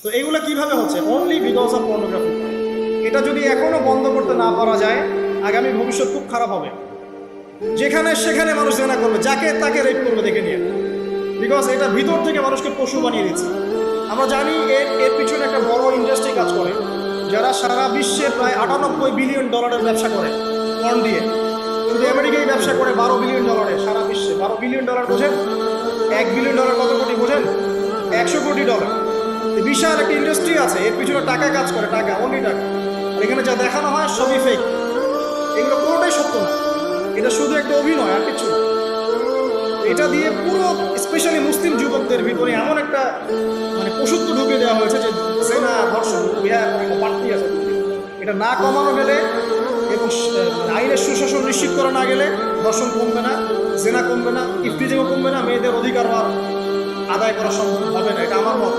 তো এগুলো কিভাবে হচ্ছে? Only because of pornography. এটা যদি এখনো বন্ধ করতে না পারা যায়, আগামী ভবিষ্যৎ খুব খারাপ হবে। যেখানে সেখানে মানুষ জেনা করবে, যাকে তাকে রেপ করবে দেখে নিয়ে, বিকজ এটা ভিতর থেকে মানুষকে পশু বানিয়ে দিচ্ছে। আমরা জানি এর পিছনে একটা বড় ইন্ডাস্ট্রি কাজ করে, যারা সারা বিশ্বে প্রায় 98 বিলিয়ন ডলারের ব্যবসা করে পর্ন দিয়ে। শুধু আমেরিকায় ব্যবসা করে 12 বিলিয়ন ডলারের, সারা বিশ্বে 12 বিলিয়ন ডলার বোঝেন? 1 বিলিয়ন ডলার কত কোটি বোঝেন? 100 কোটি ডলার। বিশাল একটা ইন্ডাস্ট্রি আছে, এর পিছনে টাকা কাজ করে, টাকা, অনলি টাকা। আর এখানে যা দেখানো হয় সবই ফেক, এগুলো কোনোটাই সত্য না, এটা শুধু একটা অভিনয় আর কিছু না। এটা দিয়ে পুরো স্পেশালি মুসলিম যুবকদের ভিতরে এমন একটা মানে পশুত্ব ঢুকিয়ে দেওয়া হয়েছে যে জেনা, ধর্ষণ, বাড়তি আছে। এটা না কমানো গেলে এবং আইনের সুশাসন নিশ্চিত করা না গেলে ধর্ষণ কমবে না, জেনা কমবে না, ইফতিজিংও কমবে না, মেয়েদের অধিকার আদায় করা সম্ভব হবে না। এটা আমার মত।